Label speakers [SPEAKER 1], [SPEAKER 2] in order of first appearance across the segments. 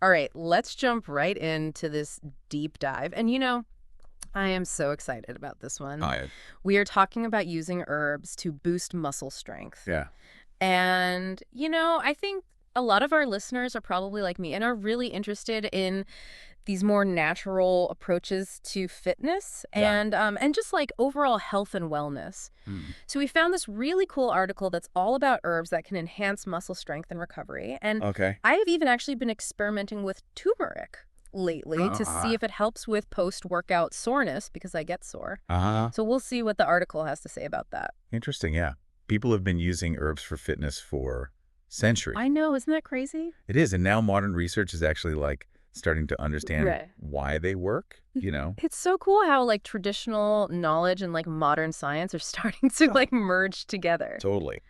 [SPEAKER 1] All right, let's jump right into this deep dive. And I am so excited about this one.
[SPEAKER 2] I
[SPEAKER 1] We are talking about using herbs to boost muscle strength.
[SPEAKER 2] Yeah.
[SPEAKER 1] And, I think a lot of our listeners are probably like me and are really interested in these more natural approaches to fitness
[SPEAKER 2] Yeah.
[SPEAKER 1] and just like overall health and wellness.
[SPEAKER 2] Mm.
[SPEAKER 1] So we found this really cool article that's all about herbs that can enhance muscle strength and recovery. And
[SPEAKER 2] Okay.
[SPEAKER 1] I have even actually been experimenting with turmeric lately to see
[SPEAKER 2] Uh-huh.
[SPEAKER 1] if it helps with post-workout soreness because I get sore.
[SPEAKER 2] Uh-huh.
[SPEAKER 1] So we'll see what the article has to say about that.
[SPEAKER 2] Interesting, yeah. People have been using herbs for fitness for centuries.
[SPEAKER 1] I know, isn't that crazy?
[SPEAKER 2] It is, and now modern research is actually starting to understand
[SPEAKER 1] Right.
[SPEAKER 2] why they work,
[SPEAKER 1] It's so cool how traditional knowledge and modern science are starting to merge together.
[SPEAKER 2] Totally.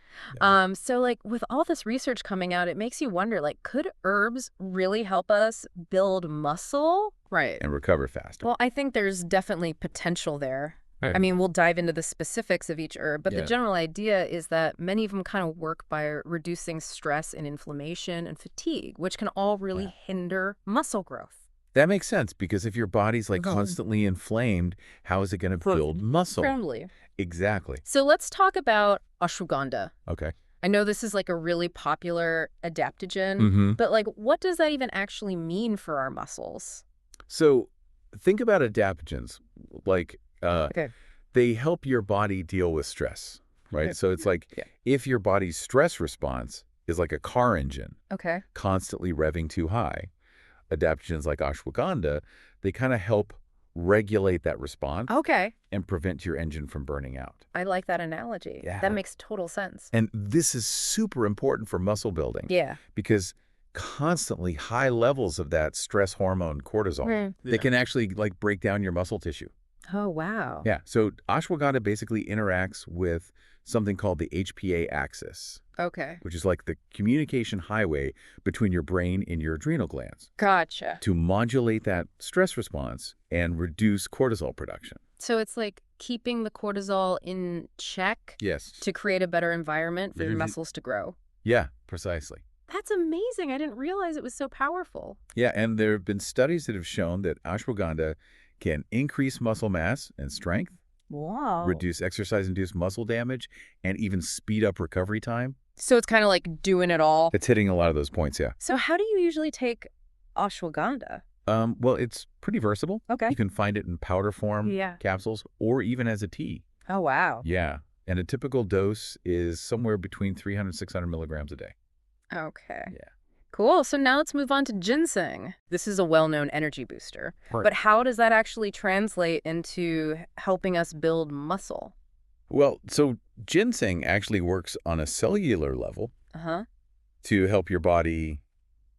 [SPEAKER 2] Yeah.
[SPEAKER 1] So with all this research coming out, it makes you wonder could herbs really help us build muscle? Right.
[SPEAKER 2] And recover faster.
[SPEAKER 1] Well, I think there's definitely potential there.
[SPEAKER 2] Right.
[SPEAKER 1] I mean, we'll dive into the specifics of each herb, but the
[SPEAKER 2] Yeah.
[SPEAKER 1] general idea is that many of them kind of work by reducing stress and inflammation and fatigue, which can all really
[SPEAKER 2] Yeah.
[SPEAKER 1] hinder muscle growth.
[SPEAKER 2] That makes sense because if your body's constantly inflamed, how is it going to build muscle?
[SPEAKER 1] Friendly.
[SPEAKER 2] Exactly.
[SPEAKER 1] So let's talk about ashwagandha.
[SPEAKER 2] Okay.
[SPEAKER 1] I know this is a really popular adaptogen,
[SPEAKER 2] Mm-hmm.
[SPEAKER 1] but what does that even actually mean for our muscles?
[SPEAKER 2] So think about adaptogens.
[SPEAKER 1] Okay.
[SPEAKER 2] They help your body deal with stress, right? So it's
[SPEAKER 1] Yeah.
[SPEAKER 2] if your body's stress response is like a car engine
[SPEAKER 1] Okay.
[SPEAKER 2] constantly revving too high, adaptogens like ashwagandha, they kind of help regulate that response
[SPEAKER 1] Okay.
[SPEAKER 2] and prevent your engine from burning out.
[SPEAKER 1] I like that analogy.
[SPEAKER 2] Yeah.
[SPEAKER 1] That makes total sense.
[SPEAKER 2] And this is super important for muscle building
[SPEAKER 1] Yeah.
[SPEAKER 2] because constantly high levels of that stress hormone cortisol,
[SPEAKER 1] Mm.
[SPEAKER 2] they can actually break down your muscle tissue.
[SPEAKER 1] Oh, wow.
[SPEAKER 2] Yeah. So ashwagandha basically interacts with something called the HPA axis,
[SPEAKER 1] Okay.
[SPEAKER 2] which is like the communication highway between your brain and your adrenal glands
[SPEAKER 1] Gotcha.
[SPEAKER 2] to modulate that stress response and reduce cortisol production.
[SPEAKER 1] So it's keeping the cortisol in check
[SPEAKER 2] Yes.
[SPEAKER 1] to create a better environment for your
[SPEAKER 2] Mhm.
[SPEAKER 1] muscles to grow.
[SPEAKER 2] Yeah, precisely.
[SPEAKER 1] That's amazing. I didn't realize it was so powerful.
[SPEAKER 2] Yeah, and there have been studies that have shown that ashwagandha can increase muscle mass and strength,
[SPEAKER 1] Wow.
[SPEAKER 2] reduce exercise-induced muscle damage, and even speed up recovery time.
[SPEAKER 1] So it's kind of doing it all.
[SPEAKER 2] It's hitting a lot of those points, yeah.
[SPEAKER 1] So how do you usually take ashwagandha?
[SPEAKER 2] Well, it's pretty versatile.
[SPEAKER 1] Okay.
[SPEAKER 2] You can find it in powder form,
[SPEAKER 1] Yeah.
[SPEAKER 2] capsules, or even as a tea.
[SPEAKER 1] Oh, wow.
[SPEAKER 2] Yeah, and a typical dose is somewhere between 300 and 600 milligrams a day.
[SPEAKER 1] Okay.
[SPEAKER 2] Yeah.
[SPEAKER 1] Cool. So now let's move on to ginseng. This is a well-known energy booster.
[SPEAKER 2] Right.
[SPEAKER 1] But how does that actually translate into helping us build muscle?
[SPEAKER 2] Well, so ginseng actually works on a cellular level
[SPEAKER 1] Uh-huh.
[SPEAKER 2] to help your body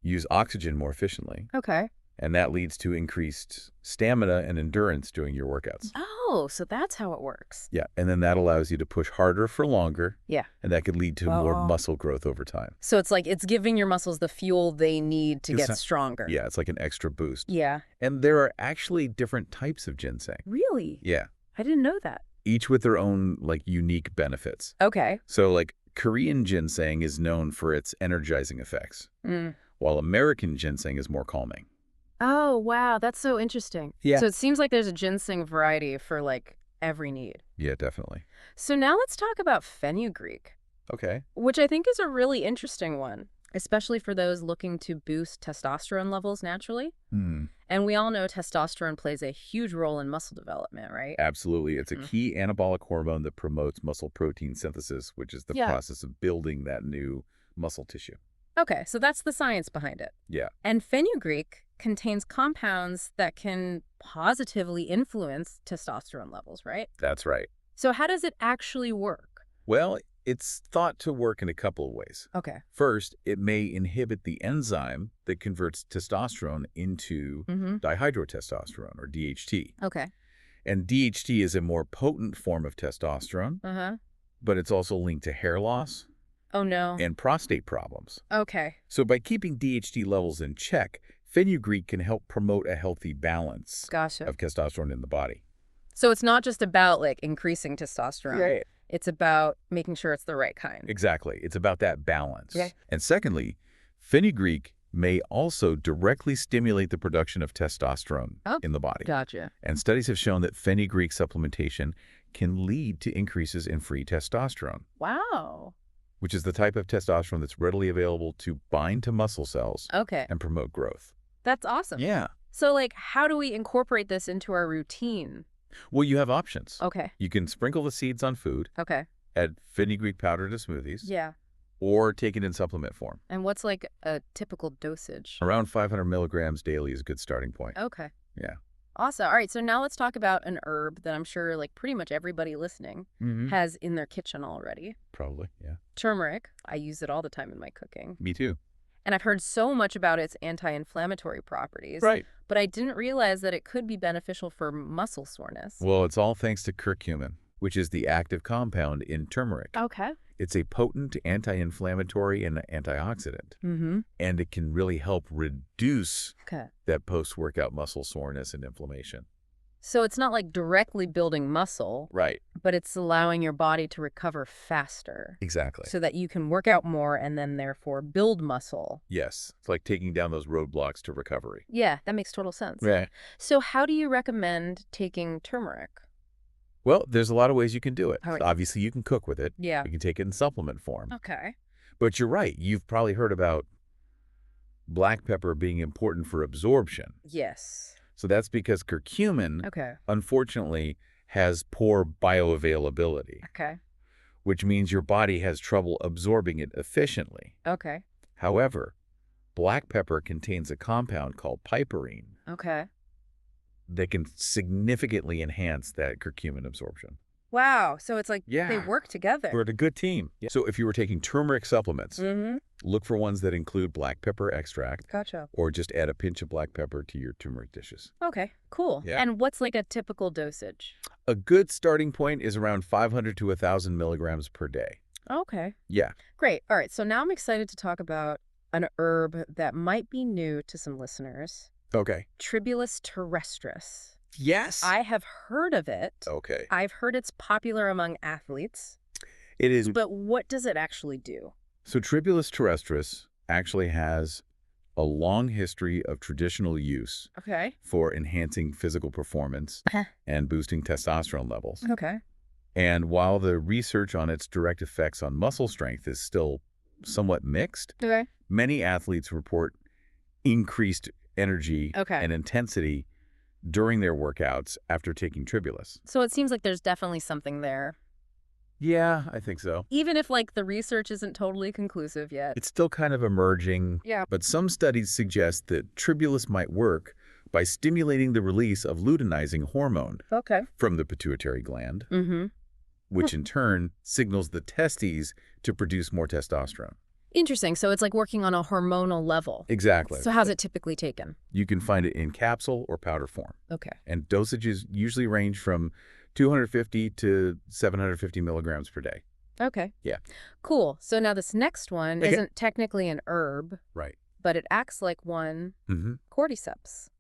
[SPEAKER 2] use oxygen more efficiently.
[SPEAKER 1] Okay.
[SPEAKER 2] And that leads to increased stamina and endurance during your workouts.
[SPEAKER 1] Oh, so that's how it works.
[SPEAKER 2] Yeah, and then that allows you to push harder for longer,
[SPEAKER 1] Yeah.
[SPEAKER 2] and that could lead to more
[SPEAKER 1] Oh.
[SPEAKER 2] muscle growth over time.
[SPEAKER 1] So it's it's giving your muscles the fuel they need to
[SPEAKER 2] It's
[SPEAKER 1] get
[SPEAKER 2] not-
[SPEAKER 1] stronger.
[SPEAKER 2] Yeah, it's like an extra boost.
[SPEAKER 1] Yeah.
[SPEAKER 2] And there are actually different types of ginseng.
[SPEAKER 1] Really?
[SPEAKER 2] Yeah,
[SPEAKER 1] I didn't know that.
[SPEAKER 2] each with their own unique benefits.
[SPEAKER 1] Okay.
[SPEAKER 2] So Korean ginseng is known for its energizing effects,
[SPEAKER 1] Mm.
[SPEAKER 2] while American ginseng is more calming.
[SPEAKER 1] Oh, wow. That's so interesting.
[SPEAKER 2] Yeah.
[SPEAKER 1] So it seems like there's a ginseng variety for every need.
[SPEAKER 2] Yeah, definitely.
[SPEAKER 1] So now let's talk about fenugreek,
[SPEAKER 2] Okay.
[SPEAKER 1] which I think is a really interesting one, especially for those looking to boost testosterone levels naturally.
[SPEAKER 2] Hmm.
[SPEAKER 1] And we all know testosterone plays a huge role in muscle development, right?
[SPEAKER 2] Absolutely. It's a
[SPEAKER 1] Mhm.
[SPEAKER 2] key anabolic hormone that promotes muscle protein synthesis, which is the
[SPEAKER 1] Yeah.
[SPEAKER 2] process of building that new muscle tissue.
[SPEAKER 1] Okay, so that's the science behind it.
[SPEAKER 2] Yeah.
[SPEAKER 1] And fenugreek contains compounds that can positively influence testosterone levels, right?
[SPEAKER 2] That's right.
[SPEAKER 1] So how does it actually work?
[SPEAKER 2] Well, it's thought to work in a couple of ways.
[SPEAKER 1] Okay.
[SPEAKER 2] First, it may inhibit the enzyme that converts testosterone into
[SPEAKER 1] Mm-hmm.
[SPEAKER 2] dihydrotestosterone, or DHT.
[SPEAKER 1] Okay.
[SPEAKER 2] And DHT is a more potent form of testosterone,
[SPEAKER 1] Uh-huh.
[SPEAKER 2] but it's also linked to hair loss
[SPEAKER 1] Oh, no.
[SPEAKER 2] and prostate problems.
[SPEAKER 1] Okay.
[SPEAKER 2] So by keeping DHT levels in check, fenugreek can help promote a healthy balance
[SPEAKER 1] Gotcha.
[SPEAKER 2] of testosterone in the body.
[SPEAKER 1] So it's not just about increasing testosterone.
[SPEAKER 2] Right.
[SPEAKER 1] It's about making sure it's the right kind.
[SPEAKER 2] Exactly. It's about that balance.
[SPEAKER 1] Okay.
[SPEAKER 2] And secondly, fenugreek may also directly stimulate the production of testosterone
[SPEAKER 1] Oh,
[SPEAKER 2] in the body.
[SPEAKER 1] gotcha.
[SPEAKER 2] And studies have shown that fenugreek supplementation can lead to increases in free testosterone,
[SPEAKER 1] Wow.
[SPEAKER 2] which is the type of testosterone that's readily available to bind to muscle cells
[SPEAKER 1] Okay.
[SPEAKER 2] and promote growth.
[SPEAKER 1] That's awesome.
[SPEAKER 2] Yeah.
[SPEAKER 1] So, like, how do we incorporate this into our routine?
[SPEAKER 2] Well, you have options.
[SPEAKER 1] Okay.
[SPEAKER 2] You can sprinkle the seeds on food,
[SPEAKER 1] Okay.
[SPEAKER 2] add fenugreek powder to smoothies,
[SPEAKER 1] Yeah.
[SPEAKER 2] or take it in supplement form.
[SPEAKER 1] And what's like a typical dosage?
[SPEAKER 2] Around 500 milligrams daily is a good starting point.
[SPEAKER 1] Okay.
[SPEAKER 2] Yeah.
[SPEAKER 1] Awesome. All right. So now let's talk about an herb that I'm sure like pretty much everybody listening has in their kitchen already.
[SPEAKER 2] Probably, yeah.
[SPEAKER 1] Turmeric. I use it all the time in my cooking.
[SPEAKER 2] Me too.
[SPEAKER 1] And I've heard so much about its anti-inflammatory properties.
[SPEAKER 2] Right.
[SPEAKER 1] But I didn't realize that it could be beneficial for muscle soreness.
[SPEAKER 2] Well, it's all thanks to curcumin, which is the active compound in turmeric.
[SPEAKER 1] Okay.
[SPEAKER 2] It's a potent anti-inflammatory and antioxidant,
[SPEAKER 1] Mm-hmm.
[SPEAKER 2] and it can really help reduce
[SPEAKER 1] Okay.
[SPEAKER 2] that post-workout muscle soreness and inflammation.
[SPEAKER 1] So it's not like directly building muscle,
[SPEAKER 2] Right.
[SPEAKER 1] but it's allowing your body to recover faster
[SPEAKER 2] Exactly.
[SPEAKER 1] so that you can work out more and then therefore build muscle.
[SPEAKER 2] Yes. It's like taking down those roadblocks to recovery.
[SPEAKER 1] Yeah, that makes total sense.
[SPEAKER 2] Right.
[SPEAKER 1] So how do you recommend taking turmeric?
[SPEAKER 2] Well, there's a lot of ways you can do it.
[SPEAKER 1] All right.
[SPEAKER 2] Obviously, you can cook with it.
[SPEAKER 1] Yeah.
[SPEAKER 2] You can take it in supplement form.
[SPEAKER 1] Okay.
[SPEAKER 2] But you're right. You've probably heard about black pepper being important for absorption.
[SPEAKER 1] Yes.
[SPEAKER 2] So that's because curcumin,
[SPEAKER 1] Okay.
[SPEAKER 2] unfortunately, has poor bioavailability,
[SPEAKER 1] Okay.
[SPEAKER 2] which means your body has trouble absorbing it efficiently.
[SPEAKER 1] Okay.
[SPEAKER 2] However, black pepper contains a compound called piperine
[SPEAKER 1] Okay.
[SPEAKER 2] that can significantly enhance that curcumin absorption.
[SPEAKER 1] Wow. So it's like they
[SPEAKER 2] Yeah.
[SPEAKER 1] work together.
[SPEAKER 2] We're a good team. So if you were taking turmeric supplements,
[SPEAKER 1] Mm-hmm.
[SPEAKER 2] look for ones that include black pepper extract,
[SPEAKER 1] Gotcha.
[SPEAKER 2] or just add a pinch of black pepper to your turmeric dishes.
[SPEAKER 1] Okay. Cool.
[SPEAKER 2] Yeah.
[SPEAKER 1] And what's like a typical dosage?
[SPEAKER 2] A good starting point is around 500 to 1,000 milligrams per day.
[SPEAKER 1] Okay.
[SPEAKER 2] Yeah.
[SPEAKER 1] Great. All right. So now I'm excited to talk about an herb that might be new to some listeners.
[SPEAKER 2] Okay.
[SPEAKER 1] Tribulus terrestris.
[SPEAKER 2] Yes.
[SPEAKER 1] I have heard of it.
[SPEAKER 2] Okay.
[SPEAKER 1] I've heard it's popular among athletes,
[SPEAKER 2] It is.
[SPEAKER 1] but what does it actually do?
[SPEAKER 2] So Tribulus terrestris actually has a long history of traditional use
[SPEAKER 1] Okay.
[SPEAKER 2] for enhancing physical performance and boosting testosterone levels.
[SPEAKER 1] Okay.
[SPEAKER 2] And while the research on its direct effects on muscle strength is still somewhat mixed,
[SPEAKER 1] Okay.
[SPEAKER 2] many athletes report increased energy
[SPEAKER 1] Okay.
[SPEAKER 2] and intensity during their workouts after taking Tribulus.
[SPEAKER 1] So it seems like there's definitely something there.
[SPEAKER 2] Yeah, I think so.
[SPEAKER 1] Even if like the research isn't totally conclusive yet.
[SPEAKER 2] It's still kind of emerging,
[SPEAKER 1] Yeah.
[SPEAKER 2] but some studies suggest that Tribulus might work by stimulating the release of luteinizing hormone
[SPEAKER 1] Okay.
[SPEAKER 2] from the pituitary gland,
[SPEAKER 1] Mm-hmm.
[SPEAKER 2] which in turn signals the testes to produce more testosterone.
[SPEAKER 1] Interesting. So it's like working on a hormonal level.
[SPEAKER 2] Exactly.
[SPEAKER 1] So how's it typically taken?
[SPEAKER 2] You can find it in capsule or powder form,
[SPEAKER 1] Okay.
[SPEAKER 2] and dosages usually range from 250 to 750 milligrams per day.
[SPEAKER 1] Okay.
[SPEAKER 2] Yeah.
[SPEAKER 1] Cool. So now this next one
[SPEAKER 2] Okay.
[SPEAKER 1] isn't technically an herb,
[SPEAKER 2] Right.
[SPEAKER 1] but it acts like one,
[SPEAKER 2] Mm-hmm.
[SPEAKER 1] cordyceps.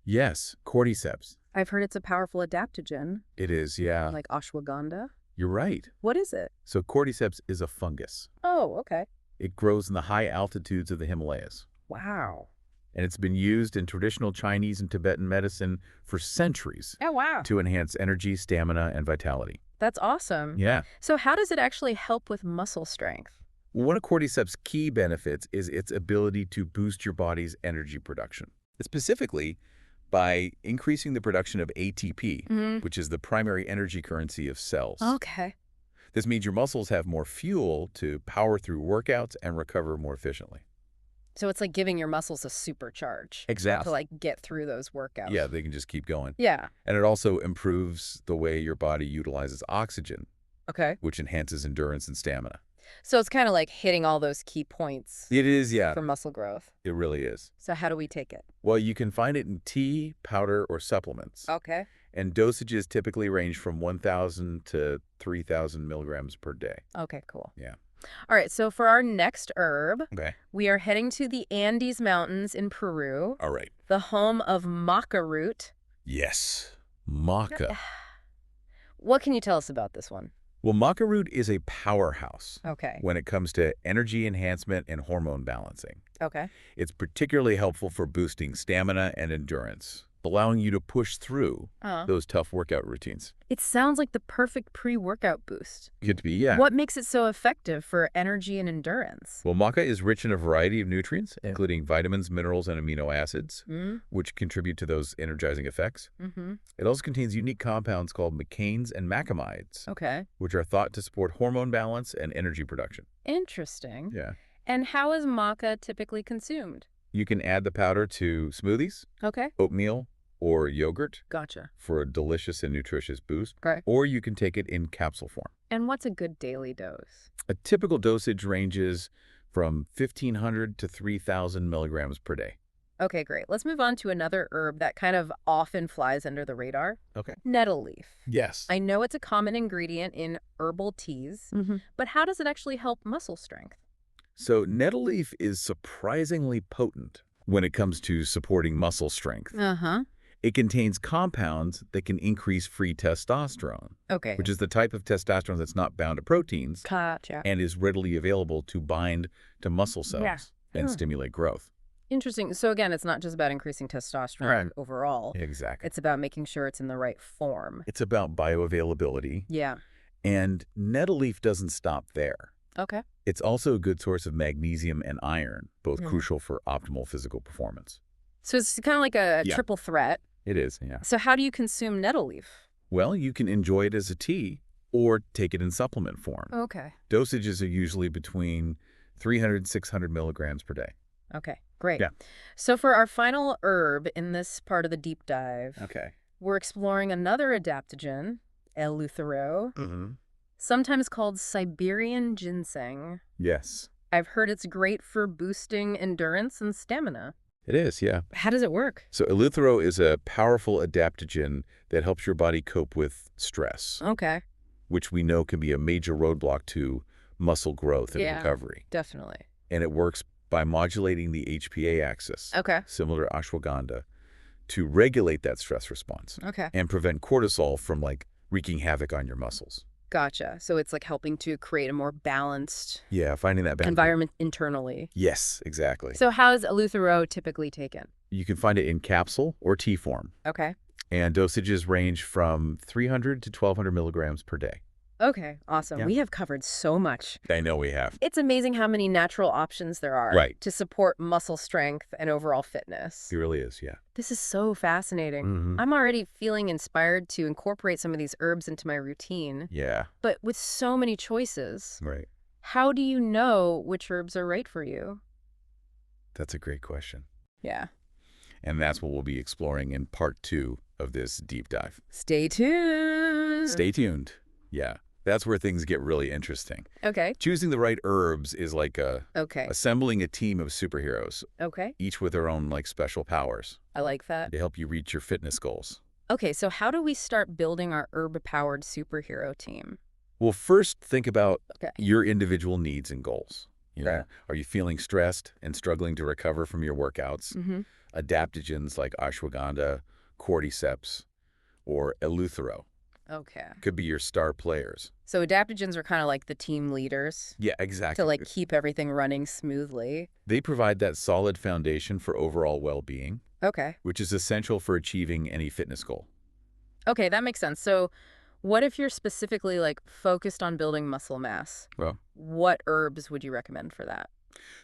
[SPEAKER 2] Yes, cordyceps.
[SPEAKER 1] I've heard it's a powerful adaptogen,
[SPEAKER 2] It is, yeah.
[SPEAKER 1] like ashwagandha.
[SPEAKER 2] You're right.
[SPEAKER 1] What is it?
[SPEAKER 2] So cordyceps is a fungus.
[SPEAKER 1] Oh, okay.
[SPEAKER 2] It grows in the high altitudes of the Himalayas,
[SPEAKER 1] Wow.
[SPEAKER 2] and it's been used in traditional Chinese and Tibetan medicine for centuries
[SPEAKER 1] Oh, wow.
[SPEAKER 2] to enhance energy, stamina, and vitality.
[SPEAKER 1] That's awesome.
[SPEAKER 2] Yeah.
[SPEAKER 1] So how does it actually help with muscle strength?
[SPEAKER 2] One of cordyceps' key benefits is its ability to boost your body's energy production, specifically by increasing the production of ATP,
[SPEAKER 1] Mm-hmm.
[SPEAKER 2] which is the primary energy currency of cells.
[SPEAKER 1] Okay.
[SPEAKER 2] This means your muscles have more fuel to power through workouts and recover more efficiently.
[SPEAKER 1] So it's like giving your muscles a supercharge to
[SPEAKER 2] Exactly.
[SPEAKER 1] like get through those workouts.
[SPEAKER 2] Yeah, they can just keep going.
[SPEAKER 1] Yeah.
[SPEAKER 2] And it also improves the way your body utilizes oxygen,
[SPEAKER 1] Okay.
[SPEAKER 2] which enhances endurance and stamina.
[SPEAKER 1] So it's kind of like hitting all those key points
[SPEAKER 2] It is, yeah.
[SPEAKER 1] for muscle growth.
[SPEAKER 2] It really is.
[SPEAKER 1] So how do we take it?
[SPEAKER 2] Well, you can find it in tea, powder, or supplements.
[SPEAKER 1] Okay.
[SPEAKER 2] And dosages typically range from 1,000 to 3,000 milligrams per day.
[SPEAKER 1] Okay, cool.
[SPEAKER 2] Yeah.
[SPEAKER 1] All right, so for our next herb,
[SPEAKER 2] Okay.
[SPEAKER 1] we are heading to the Andes Mountains in Peru,
[SPEAKER 2] All right.
[SPEAKER 1] the home of maca root.
[SPEAKER 2] Yes. Maca.
[SPEAKER 1] What can you tell us about this one?
[SPEAKER 2] Well, maca root is a powerhouse
[SPEAKER 1] Okay.
[SPEAKER 2] when it comes to energy enhancement and hormone balancing.
[SPEAKER 1] Okay.
[SPEAKER 2] It's particularly helpful for boosting stamina and endurance, allowing you to push through
[SPEAKER 1] Uh,
[SPEAKER 2] those tough workout routines.
[SPEAKER 1] it sounds like the perfect pre-workout boost.
[SPEAKER 2] Could be, yeah.
[SPEAKER 1] What makes it so effective for energy and endurance?
[SPEAKER 2] Well, maca is rich in a variety of nutrients, including vitamins, minerals, and amino acids,
[SPEAKER 1] Mm,
[SPEAKER 2] which contribute to those energizing effects.
[SPEAKER 1] mm-hmm.
[SPEAKER 2] It also contains unique compounds called McCains and macamides,
[SPEAKER 1] Okay.
[SPEAKER 2] which are thought to support hormone balance and energy production.
[SPEAKER 1] Interesting.
[SPEAKER 2] Yeah.
[SPEAKER 1] And how is maca typically consumed?
[SPEAKER 2] You can add the powder to smoothies,
[SPEAKER 1] Okay.
[SPEAKER 2] oatmeal, or yogurt
[SPEAKER 1] Gotcha.
[SPEAKER 2] for a delicious and nutritious boost,
[SPEAKER 1] Okay.
[SPEAKER 2] or you can take it in capsule form.
[SPEAKER 1] And what's a good daily dose?
[SPEAKER 2] A typical dosage ranges from 1,500 to 3,000 milligrams per day.
[SPEAKER 1] Okay, great. Let's move on to another herb that kind of often flies under the radar.
[SPEAKER 2] Okay.
[SPEAKER 1] Nettle leaf.
[SPEAKER 2] Yes.
[SPEAKER 1] I know it's a common ingredient in herbal teas, but how does it actually help muscle strength?
[SPEAKER 2] So nettle leaf is surprisingly potent when it comes to supporting muscle strength.
[SPEAKER 1] Uh-huh.
[SPEAKER 2] It contains compounds that can increase free testosterone,
[SPEAKER 1] Okay.
[SPEAKER 2] which is the type of testosterone that's not bound to proteins
[SPEAKER 1] Gotcha.
[SPEAKER 2] and is readily available to bind to muscle cells
[SPEAKER 1] Yeah.
[SPEAKER 2] and
[SPEAKER 1] Hmm.
[SPEAKER 2] stimulate growth.
[SPEAKER 1] Interesting. So again, it's not just about increasing testosterone
[SPEAKER 2] Right.
[SPEAKER 1] overall.
[SPEAKER 2] Exactly.
[SPEAKER 1] It's about making sure it's in the right form.
[SPEAKER 2] It's about bioavailability,
[SPEAKER 1] Yeah.
[SPEAKER 2] and nettle leaf doesn't stop there.
[SPEAKER 1] Okay.
[SPEAKER 2] It's also a good source of magnesium and iron, both
[SPEAKER 1] Mhm.
[SPEAKER 2] crucial for optimal physical performance.
[SPEAKER 1] So it's kind of like a
[SPEAKER 2] Yeah.
[SPEAKER 1] triple threat.
[SPEAKER 2] It is, yeah.
[SPEAKER 1] So how do you consume nettle leaf?
[SPEAKER 2] Well, you can enjoy it as a tea or take it in supplement form.
[SPEAKER 1] Okay.
[SPEAKER 2] Dosages are usually between 300 and 600 milligrams per day.
[SPEAKER 1] Okay. Great.
[SPEAKER 2] Yeah.
[SPEAKER 1] So for our final herb in this part of the deep dive,
[SPEAKER 2] Okay.
[SPEAKER 1] we're exploring another adaptogen, Eleuthero,
[SPEAKER 2] Mm-hmm.
[SPEAKER 1] sometimes called Siberian ginseng.
[SPEAKER 2] Yes,
[SPEAKER 1] I've heard it's great for boosting endurance and stamina.
[SPEAKER 2] it is, yeah.
[SPEAKER 1] How does it work?
[SPEAKER 2] So Eleuthero is a powerful adaptogen that helps your body cope with stress,
[SPEAKER 1] Okay.
[SPEAKER 2] which we know can be a major roadblock to muscle growth and
[SPEAKER 1] Yeah.
[SPEAKER 2] recovery.
[SPEAKER 1] Definitely.
[SPEAKER 2] And it works by modulating the HPA axis,
[SPEAKER 1] Okay.
[SPEAKER 2] similar to ashwagandha, to regulate that stress response
[SPEAKER 1] Okay.
[SPEAKER 2] and prevent cortisol from wreaking havoc on your muscles.
[SPEAKER 1] Gotcha. So it's like helping to create a more balanced
[SPEAKER 2] Yeah, finding that balance.
[SPEAKER 1] environment internally.
[SPEAKER 2] Yes, exactly.
[SPEAKER 1] So how is Eleuthero typically taken?
[SPEAKER 2] You can find it in capsule or tea form,
[SPEAKER 1] Okay.
[SPEAKER 2] and dosages range from 300 to 1,200 milligrams per day.
[SPEAKER 1] Okay. Awesome.
[SPEAKER 2] Yeah.
[SPEAKER 1] We have covered so much.
[SPEAKER 2] I know we have.
[SPEAKER 1] It's amazing how many natural options there are
[SPEAKER 2] Right.
[SPEAKER 1] to support muscle strength and overall fitness.
[SPEAKER 2] It really is, yeah.
[SPEAKER 1] This is so fascinating.
[SPEAKER 2] Mm-hmm.
[SPEAKER 1] I'm already feeling inspired to incorporate some of these herbs into my routine.
[SPEAKER 2] Yeah,
[SPEAKER 1] But with so many choices,
[SPEAKER 2] right.
[SPEAKER 1] how do you know which herbs are right for you?
[SPEAKER 2] That's a great question.
[SPEAKER 1] Yeah.
[SPEAKER 2] And that's what we'll be exploring in part 2 of this deep dive.
[SPEAKER 1] Stay tuned.
[SPEAKER 2] Stay tuned. Yeah, that's where things get really interesting.
[SPEAKER 1] Okay.
[SPEAKER 2] Choosing the right herbs is like
[SPEAKER 1] Okay.
[SPEAKER 2] assembling a team of superheroes,
[SPEAKER 1] Okay.
[SPEAKER 2] each with their own special powers
[SPEAKER 1] I like that.
[SPEAKER 2] to help you reach your fitness goals.
[SPEAKER 1] Okay, so how do we start building our herb-powered superhero team?
[SPEAKER 2] Well, first think about
[SPEAKER 1] Okay.
[SPEAKER 2] your individual needs and goals. You know,
[SPEAKER 1] Okay.
[SPEAKER 2] are you feeling stressed and struggling to recover from your workouts?
[SPEAKER 1] Mm-hmm.
[SPEAKER 2] Adaptogens like ashwagandha, cordyceps, or eleuthero
[SPEAKER 1] Okay.
[SPEAKER 2] could be your star players.
[SPEAKER 1] So adaptogens are kind of like the team leaders
[SPEAKER 2] Yeah, exactly.
[SPEAKER 1] to keep everything running smoothly.
[SPEAKER 2] They provide that solid foundation for overall well-being,
[SPEAKER 1] Okay.
[SPEAKER 2] which is essential for achieving any fitness goal.
[SPEAKER 1] Okay, that makes sense. So what if you're specifically focused on building muscle mass?
[SPEAKER 2] Well,
[SPEAKER 1] What herbs would you recommend for that?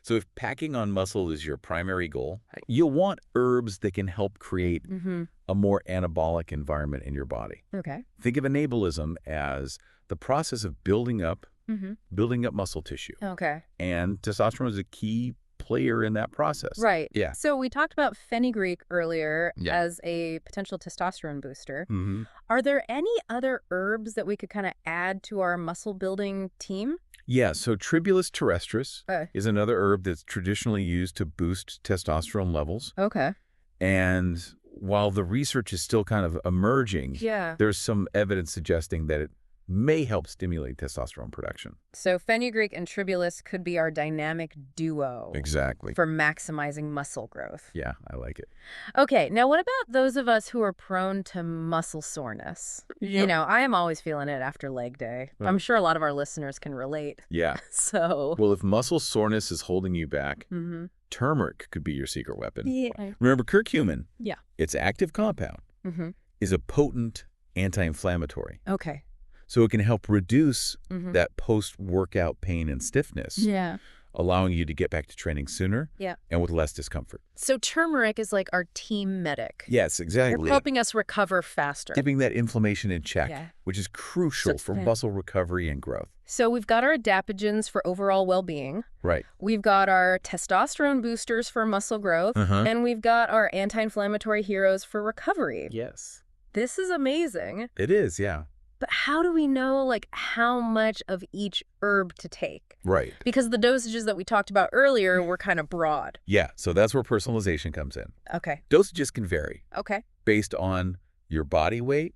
[SPEAKER 2] so if packing on muscle is your primary goal, you'll want herbs that can help create
[SPEAKER 1] Mm-hmm.
[SPEAKER 2] a more anabolic environment in your body.
[SPEAKER 1] Okay.
[SPEAKER 2] Think of anabolism as the process of building up
[SPEAKER 1] Mm-hmm.
[SPEAKER 2] muscle tissue.
[SPEAKER 1] Okay.
[SPEAKER 2] And testosterone is a key player in that process.
[SPEAKER 1] Right.
[SPEAKER 2] Yeah.
[SPEAKER 1] So we talked about fenugreek earlier
[SPEAKER 2] Yeah.
[SPEAKER 1] as a potential testosterone booster.
[SPEAKER 2] Mm-hmm.
[SPEAKER 1] Are there any other herbs that we could kind of add to our muscle building team?
[SPEAKER 2] Yeah, so Tribulus terrestris
[SPEAKER 1] Okay.
[SPEAKER 2] is another herb that's traditionally used to boost testosterone levels.
[SPEAKER 1] Okay.
[SPEAKER 2] And while the research is still kind of emerging,
[SPEAKER 1] Yeah.
[SPEAKER 2] there's some evidence suggesting that it may help stimulate testosterone production.
[SPEAKER 1] So fenugreek and tribulus could be our dynamic duo
[SPEAKER 2] Exactly.
[SPEAKER 1] for maximizing muscle growth.
[SPEAKER 2] Yeah, I like it.
[SPEAKER 1] Okay, now what about those of us who are prone to muscle soreness? You know, I am always feeling it after leg day. I'm sure a lot of our listeners can relate.
[SPEAKER 2] Yeah.
[SPEAKER 1] So,
[SPEAKER 2] Well, if muscle soreness is holding you back,
[SPEAKER 1] mm-hmm.
[SPEAKER 2] turmeric could be your secret weapon.
[SPEAKER 1] Yeah.
[SPEAKER 2] Remember curcumin?
[SPEAKER 1] Yeah.
[SPEAKER 2] Its active compound
[SPEAKER 1] Mm-hmm.
[SPEAKER 2] is a potent anti-inflammatory.
[SPEAKER 1] Okay.
[SPEAKER 2] So it can help reduce
[SPEAKER 1] Mm-hmm.
[SPEAKER 2] that post-workout pain and stiffness,
[SPEAKER 1] Yeah.
[SPEAKER 2] allowing you to get back to training sooner
[SPEAKER 1] Yeah.
[SPEAKER 2] and with less discomfort.
[SPEAKER 1] So turmeric is like our team medic.
[SPEAKER 2] Yes, exactly.
[SPEAKER 1] They're helping us recover faster.
[SPEAKER 2] Keeping that inflammation in check,
[SPEAKER 1] Yeah.
[SPEAKER 2] which is crucial for muscle recovery and growth.
[SPEAKER 1] So we've got our adaptogens for overall well-being.
[SPEAKER 2] Right.
[SPEAKER 1] We've got our testosterone boosters for muscle growth.
[SPEAKER 2] Uh-huh.
[SPEAKER 1] And we've got our anti-inflammatory heroes for recovery.
[SPEAKER 2] Yes.
[SPEAKER 1] This is amazing.
[SPEAKER 2] It is, yeah.
[SPEAKER 1] But how do we know, like, how much of each herb to take?
[SPEAKER 2] Right.
[SPEAKER 1] Because the dosages that we talked about earlier were kind of broad.
[SPEAKER 2] Yeah, so that's where personalization comes in.
[SPEAKER 1] Okay.
[SPEAKER 2] Dosages can vary
[SPEAKER 1] Okay.
[SPEAKER 2] based on your body weight,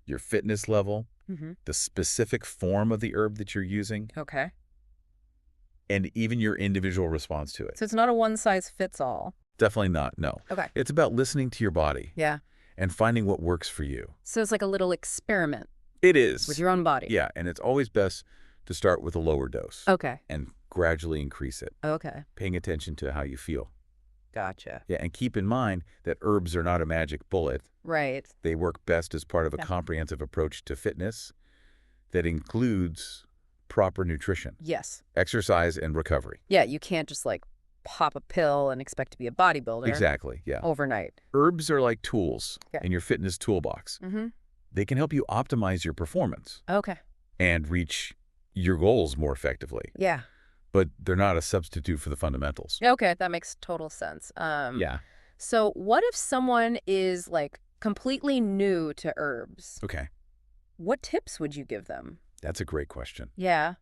[SPEAKER 2] your fitness level,
[SPEAKER 1] Mm-hmm.
[SPEAKER 2] the specific form of the herb that you're using,
[SPEAKER 1] Okay.
[SPEAKER 2] and even your individual response to it.
[SPEAKER 1] So it's not a one-size-fits-all.
[SPEAKER 2] Definitely not, no.
[SPEAKER 1] Okay.
[SPEAKER 2] It's about listening to your body
[SPEAKER 1] Yeah.
[SPEAKER 2] and finding what works for you.
[SPEAKER 1] So it's like a little experiment
[SPEAKER 2] It is.
[SPEAKER 1] with your own body.
[SPEAKER 2] Yeah, and it's always best to start with a lower dose
[SPEAKER 1] Okay.
[SPEAKER 2] and gradually increase it,
[SPEAKER 1] Okay.
[SPEAKER 2] paying attention to how you feel.
[SPEAKER 1] Gotcha.
[SPEAKER 2] Yeah, and keep in mind that herbs are not a magic bullet.
[SPEAKER 1] Right.
[SPEAKER 2] They work best as part of a
[SPEAKER 1] Yeah.
[SPEAKER 2] comprehensive approach to fitness that includes proper nutrition,
[SPEAKER 1] Yes.
[SPEAKER 2] exercise, and recovery.
[SPEAKER 1] Yeah, you can't just, like, pop a pill and expect to be a bodybuilder.
[SPEAKER 2] Exactly, yeah.
[SPEAKER 1] Overnight.
[SPEAKER 2] Herbs are like tools
[SPEAKER 1] Okay.
[SPEAKER 2] in your fitness toolbox.
[SPEAKER 1] Mm-hmm.
[SPEAKER 2] They can help you optimize your performance
[SPEAKER 1] Okay.
[SPEAKER 2] and reach your goals more effectively,
[SPEAKER 1] Yeah.
[SPEAKER 2] but they're not a substitute for the fundamentals.
[SPEAKER 1] Okay, that makes total sense.
[SPEAKER 2] Yeah.
[SPEAKER 1] So what if someone is, like, completely new to herbs?
[SPEAKER 2] Okay.
[SPEAKER 1] What tips would you give them?
[SPEAKER 2] That's a great question.
[SPEAKER 1] Yeah.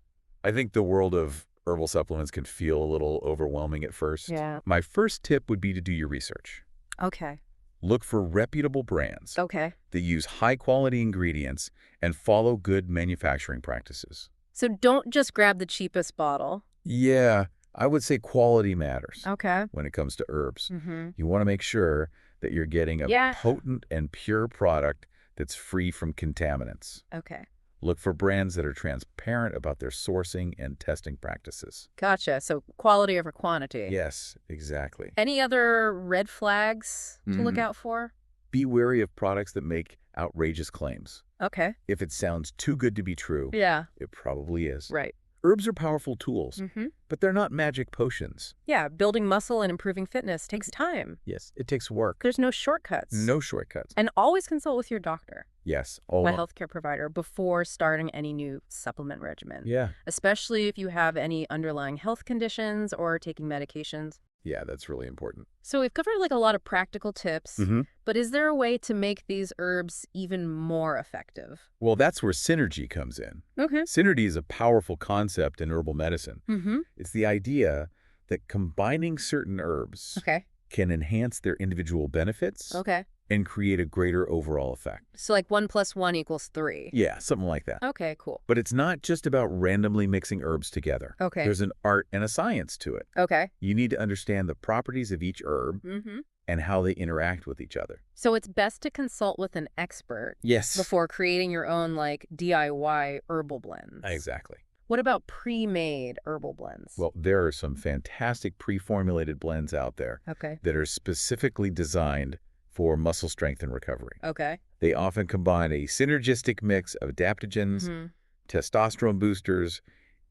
[SPEAKER 2] I think the world of herbal supplements can feel a little overwhelming at first.
[SPEAKER 1] Yeah.
[SPEAKER 2] My first tip would be to do your research.
[SPEAKER 1] Okay.
[SPEAKER 2] Look for reputable brands
[SPEAKER 1] Okay.
[SPEAKER 2] that use high-quality ingredients and follow good manufacturing practices.
[SPEAKER 1] So don't just grab the cheapest bottle.
[SPEAKER 2] Yeah, I would say quality matters
[SPEAKER 1] Okay.
[SPEAKER 2] when it comes to herbs.
[SPEAKER 1] Mm-hmm.
[SPEAKER 2] You want to make sure that you're getting a
[SPEAKER 1] Yeah.
[SPEAKER 2] potent and pure product that's free from contaminants.
[SPEAKER 1] Okay.
[SPEAKER 2] Look for brands that are transparent about their sourcing and testing practices.
[SPEAKER 1] Gotcha. So quality over quantity.
[SPEAKER 2] Yes, exactly.
[SPEAKER 1] Any other red flags to look out for?
[SPEAKER 2] Be wary of products that make outrageous claims.
[SPEAKER 1] Okay.
[SPEAKER 2] If it sounds too good to be true,
[SPEAKER 1] Yeah.
[SPEAKER 2] it probably is.
[SPEAKER 1] Right.
[SPEAKER 2] Herbs are powerful tools,
[SPEAKER 1] Mm-hmm.
[SPEAKER 2] but they're not magic potions.
[SPEAKER 1] Yeah, building muscle and improving fitness takes time.
[SPEAKER 2] Yes, it takes work.
[SPEAKER 1] There's no shortcuts.
[SPEAKER 2] No shortcuts.
[SPEAKER 1] And always consult with your doctor,
[SPEAKER 2] Yes.
[SPEAKER 1] my healthcare provider, before starting any new supplement regimen.
[SPEAKER 2] Yeah.
[SPEAKER 1] Especially if you have any underlying health conditions or taking medications.
[SPEAKER 2] Yeah, that's really important.
[SPEAKER 1] So we've covered like a lot of practical tips,
[SPEAKER 2] Mm-hmm.
[SPEAKER 1] but is there a way to make these herbs even more effective?
[SPEAKER 2] Well, that's where synergy comes in.
[SPEAKER 1] Okay.
[SPEAKER 2] Synergy is a powerful concept in herbal medicine.
[SPEAKER 1] Mm-hmm.
[SPEAKER 2] It's the idea that combining certain herbs
[SPEAKER 1] Okay.
[SPEAKER 2] can enhance their individual benefits
[SPEAKER 1] Okay.
[SPEAKER 2] and create a greater overall effect.
[SPEAKER 1] So like 1 + 1 = 3.
[SPEAKER 2] Yeah, something like that.
[SPEAKER 1] Okay, cool.
[SPEAKER 2] But it's not just about randomly mixing herbs together.
[SPEAKER 1] Okay.
[SPEAKER 2] There's an art and a science to it.
[SPEAKER 1] Okay.
[SPEAKER 2] You need to understand the properties of each herb
[SPEAKER 1] Mm-hmm.
[SPEAKER 2] and how they interact with each other.
[SPEAKER 1] So it's best to consult with an expert
[SPEAKER 2] Yes.
[SPEAKER 1] before creating your own like DIY herbal blends.
[SPEAKER 2] Exactly.
[SPEAKER 1] What about pre-made herbal blends?
[SPEAKER 2] Well, there are some fantastic pre-formulated blends out there
[SPEAKER 1] Okay.
[SPEAKER 2] that are specifically designed for muscle strength and recovery.
[SPEAKER 1] Okay.
[SPEAKER 2] They often combine a synergistic mix of adaptogens,
[SPEAKER 1] Mm-hmm.
[SPEAKER 2] testosterone boosters,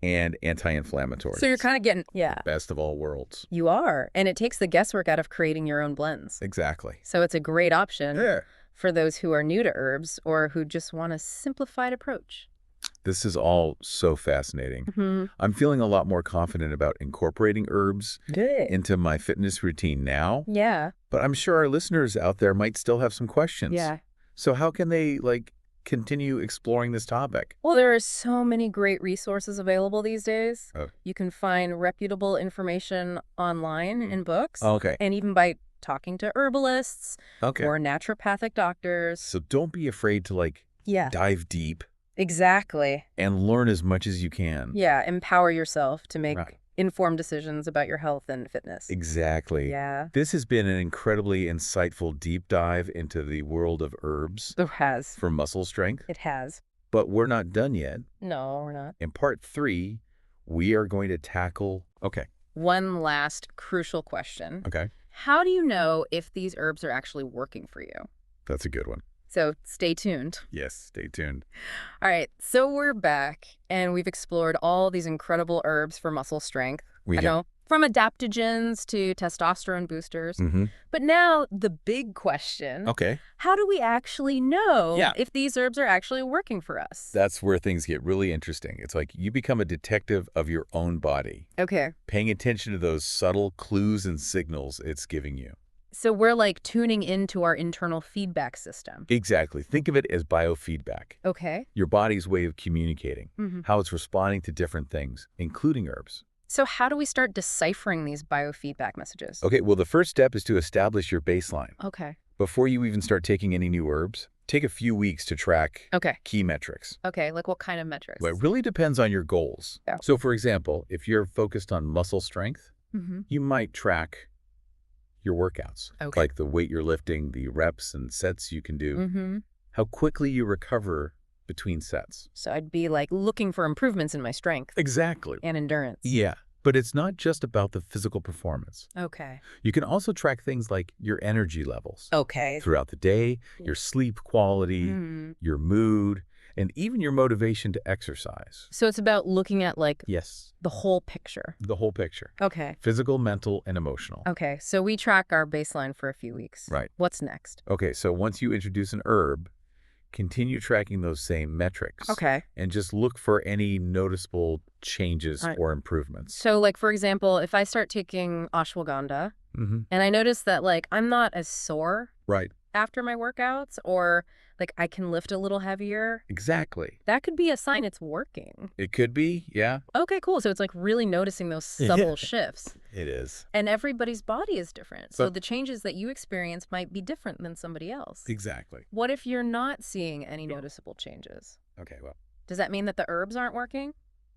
[SPEAKER 2] and anti-inflammatories.
[SPEAKER 1] So you're kind of getting,
[SPEAKER 2] Best of all worlds.
[SPEAKER 1] you are. And it takes the guesswork out of creating your own blends.
[SPEAKER 2] Exactly.
[SPEAKER 1] So it's a great option
[SPEAKER 2] Yeah.
[SPEAKER 1] for those who are new to herbs or who just want a simplified approach.
[SPEAKER 2] This is all so fascinating.
[SPEAKER 1] Mm-hmm.
[SPEAKER 2] I'm feeling a lot more confident about incorporating herbs
[SPEAKER 1] Good.
[SPEAKER 2] into my fitness routine now,
[SPEAKER 1] Yeah.
[SPEAKER 2] but I'm sure our listeners out there might still have some questions.
[SPEAKER 1] Yeah.
[SPEAKER 2] So how can they, continue exploring this topic?
[SPEAKER 1] Well, there are so many great resources available these days.
[SPEAKER 2] Oh.
[SPEAKER 1] You can find reputable information online in books
[SPEAKER 2] Okay.
[SPEAKER 1] and even by talking to herbalists
[SPEAKER 2] Okay.
[SPEAKER 1] or naturopathic doctors.
[SPEAKER 2] So don't be afraid to,
[SPEAKER 1] Yeah,
[SPEAKER 2] dive deep
[SPEAKER 1] Exactly.
[SPEAKER 2] and learn as much as you can.
[SPEAKER 1] Yeah, empower yourself to make
[SPEAKER 2] Right.
[SPEAKER 1] informed decisions about your health and fitness.
[SPEAKER 2] Exactly.
[SPEAKER 1] Yeah,
[SPEAKER 2] This has been an incredibly insightful deep dive into the world of herbs
[SPEAKER 1] it has.
[SPEAKER 2] for muscle strength.
[SPEAKER 1] It has.
[SPEAKER 2] But we're not done yet.
[SPEAKER 1] No, we're not.
[SPEAKER 2] In part 3, we are going to tackle... Okay.
[SPEAKER 1] One last crucial question.
[SPEAKER 2] Okay.
[SPEAKER 1] How do you know if these herbs are actually working for you?
[SPEAKER 2] That's a good one.
[SPEAKER 1] So stay tuned.
[SPEAKER 2] Yes, stay tuned.
[SPEAKER 1] All right, so we're back, and we've explored all these incredible herbs for muscle strength.
[SPEAKER 2] We
[SPEAKER 1] I know, from adaptogens to testosterone boosters.
[SPEAKER 2] Mm-hmm.
[SPEAKER 1] But now the big question,
[SPEAKER 2] Okay.
[SPEAKER 1] how do we actually know
[SPEAKER 2] Yeah.
[SPEAKER 1] if these herbs are actually working for us?
[SPEAKER 2] That's where things get really interesting. It's like you become a detective of your own body,
[SPEAKER 1] Okay,
[SPEAKER 2] paying attention to those subtle clues and signals it's giving you.
[SPEAKER 1] so we're like tuning into our internal feedback system.
[SPEAKER 2] Exactly. Think of it as biofeedback,
[SPEAKER 1] Okay.
[SPEAKER 2] your body's way of communicating,
[SPEAKER 1] Mm-hmm.
[SPEAKER 2] how it's responding to different things, including herbs.
[SPEAKER 1] So how do we start deciphering these biofeedback messages?
[SPEAKER 2] Okay, well, the first step is to establish your baseline.
[SPEAKER 1] Okay.
[SPEAKER 2] Before you even start taking any new herbs, take a few weeks to track
[SPEAKER 1] Okay.
[SPEAKER 2] key metrics.
[SPEAKER 1] Okay, like what kind of metrics?
[SPEAKER 2] Well, it really depends on your goals.
[SPEAKER 1] Yeah.
[SPEAKER 2] So, for example, if you're focused on muscle strength,
[SPEAKER 1] Mm-hmm.
[SPEAKER 2] you might track your workouts,
[SPEAKER 1] Okay.
[SPEAKER 2] like the weight you're lifting, the reps and sets you can do,
[SPEAKER 1] Mm-hmm.
[SPEAKER 2] how quickly you recover between sets.
[SPEAKER 1] So I'd be like looking for improvements in my strength
[SPEAKER 2] Exactly.
[SPEAKER 1] and endurance.
[SPEAKER 2] Yeah, but it's not just about the physical performance.
[SPEAKER 1] Okay.
[SPEAKER 2] You can also track things like your energy levels
[SPEAKER 1] Okay.
[SPEAKER 2] throughout the day, your sleep quality,
[SPEAKER 1] Mm.
[SPEAKER 2] your mood, and even your motivation to exercise.
[SPEAKER 1] So it's about looking at like
[SPEAKER 2] Yes,
[SPEAKER 1] the whole picture.
[SPEAKER 2] the whole picture.
[SPEAKER 1] Okay.
[SPEAKER 2] Physical, mental, and emotional.
[SPEAKER 1] Okay. So we track our baseline for a few weeks.
[SPEAKER 2] Right.
[SPEAKER 1] What's next?
[SPEAKER 2] Okay, so once you introduce an herb, continue tracking those same metrics.
[SPEAKER 1] Okay.
[SPEAKER 2] And just look for any noticeable changes
[SPEAKER 1] Right.
[SPEAKER 2] or improvements.
[SPEAKER 1] So like, for example, if I start taking ashwagandha
[SPEAKER 2] Mm-hmm.
[SPEAKER 1] and I notice that like I'm not as sore
[SPEAKER 2] Right.
[SPEAKER 1] after my workouts, or like I can lift a little heavier,
[SPEAKER 2] Exactly.
[SPEAKER 1] that could be a sign it's working.
[SPEAKER 2] It could be, yeah.
[SPEAKER 1] Okay, cool. So it's like really noticing those subtle shifts.
[SPEAKER 2] It is.
[SPEAKER 1] And everybody's body is different. So
[SPEAKER 2] But-
[SPEAKER 1] the changes that you experience might be different than somebody else.
[SPEAKER 2] Exactly.
[SPEAKER 1] What if you're not seeing any noticeable changes?
[SPEAKER 2] Okay, well,
[SPEAKER 1] Does that mean that the herbs aren't working?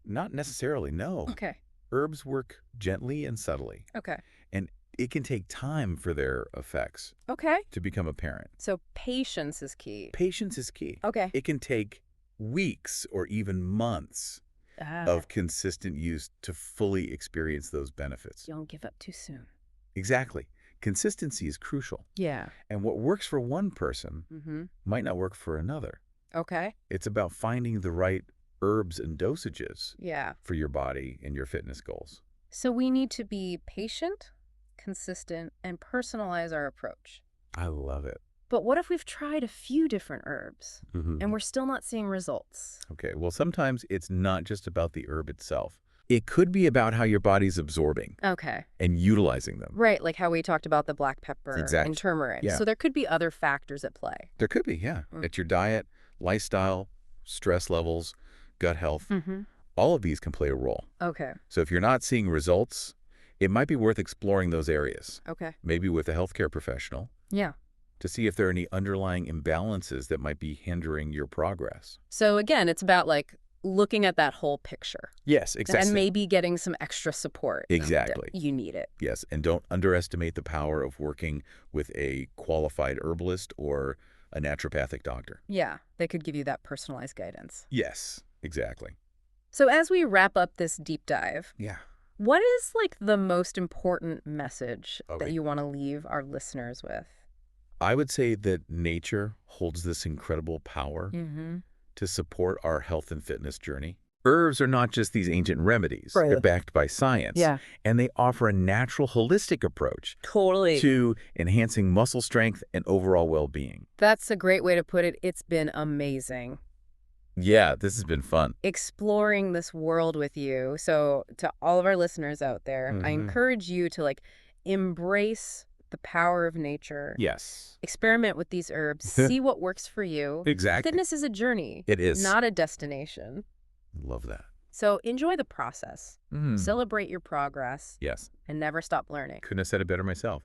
[SPEAKER 2] not necessarily, no.
[SPEAKER 1] Okay.
[SPEAKER 2] Herbs work gently and subtly,
[SPEAKER 1] Okay.
[SPEAKER 2] and it can take time for their effects
[SPEAKER 1] Okay.
[SPEAKER 2] to become apparent.
[SPEAKER 1] So patience is key.
[SPEAKER 2] Patience is key.
[SPEAKER 1] Okay.
[SPEAKER 2] It can take weeks or even months of consistent use to fully experience those benefits.
[SPEAKER 1] Don't give up too soon.
[SPEAKER 2] Exactly. Consistency is crucial.
[SPEAKER 1] Yeah.
[SPEAKER 2] And what works for one person
[SPEAKER 1] Mm-hmm.
[SPEAKER 2] might not work for another.
[SPEAKER 1] Okay.
[SPEAKER 2] It's about finding the right herbs and dosages
[SPEAKER 1] Yeah.
[SPEAKER 2] for your body and your fitness goals.
[SPEAKER 1] So we need to be patient, consistent, and personalize our approach.
[SPEAKER 2] I love it.
[SPEAKER 1] But what if we've tried a few different herbs
[SPEAKER 2] Mm-hmm.
[SPEAKER 1] and we're still not seeing results?
[SPEAKER 2] Okay, well, sometimes it's not just about the herb itself. It could be about how your body's absorbing
[SPEAKER 1] Okay.
[SPEAKER 2] and utilizing them.
[SPEAKER 1] Right, like how we talked about the black pepper
[SPEAKER 2] Exactly.
[SPEAKER 1] and turmeric.
[SPEAKER 2] Yeah.
[SPEAKER 1] So there could be other factors at play.
[SPEAKER 2] There could be, yeah.
[SPEAKER 1] Mm.
[SPEAKER 2] It's your diet, lifestyle, stress levels, gut health.
[SPEAKER 1] Mm-hmm.
[SPEAKER 2] All of these can play a role.
[SPEAKER 1] Okay.
[SPEAKER 2] So if you're not seeing results, it might be worth exploring those areas,
[SPEAKER 1] Okay.
[SPEAKER 2] maybe with a healthcare professional,
[SPEAKER 1] Yeah.
[SPEAKER 2] to see if there are any underlying imbalances that might be hindering your progress.
[SPEAKER 1] So again, it's about like looking at that whole picture
[SPEAKER 2] Yes, exactly.
[SPEAKER 1] and maybe getting some extra support.
[SPEAKER 2] Exactly.
[SPEAKER 1] You need it.
[SPEAKER 2] Yes, and don't underestimate the power of working with a qualified herbalist or a naturopathic doctor.
[SPEAKER 1] Yeah. They could give you that personalized guidance.
[SPEAKER 2] Yes, exactly.
[SPEAKER 1] So as we wrap up this deep dive,
[SPEAKER 2] Yeah.
[SPEAKER 1] what is like the most important message
[SPEAKER 2] Okay.
[SPEAKER 1] that you want to leave our listeners with?
[SPEAKER 2] I would say that nature holds this incredible power
[SPEAKER 1] Mm-hmm.
[SPEAKER 2] to support our health and fitness journey. Herbs are not just these ancient remedies.
[SPEAKER 1] Right.
[SPEAKER 2] They're backed by science.
[SPEAKER 1] Yeah.
[SPEAKER 2] And they offer a natural, holistic approach
[SPEAKER 1] Totally.
[SPEAKER 2] to enhancing muscle strength and overall well-being.
[SPEAKER 1] That's a great way to put it. It's been amazing
[SPEAKER 2] Yeah, this has been fun.
[SPEAKER 1] exploring this world with you. So to all of our listeners out there, I
[SPEAKER 2] Mhm.
[SPEAKER 1] encourage you to like embrace the power of nature.
[SPEAKER 2] Yes.
[SPEAKER 1] Experiment with these herbs. See what works for you.
[SPEAKER 2] Exactly.
[SPEAKER 1] Fitness is a journey,
[SPEAKER 2] It is.
[SPEAKER 1] not a destination.
[SPEAKER 2] Love that.
[SPEAKER 1] So enjoy the process.
[SPEAKER 2] Mm.
[SPEAKER 1] Celebrate your progress
[SPEAKER 2] Yes.
[SPEAKER 1] and never stop learning.
[SPEAKER 2] Couldn't have said it better myself.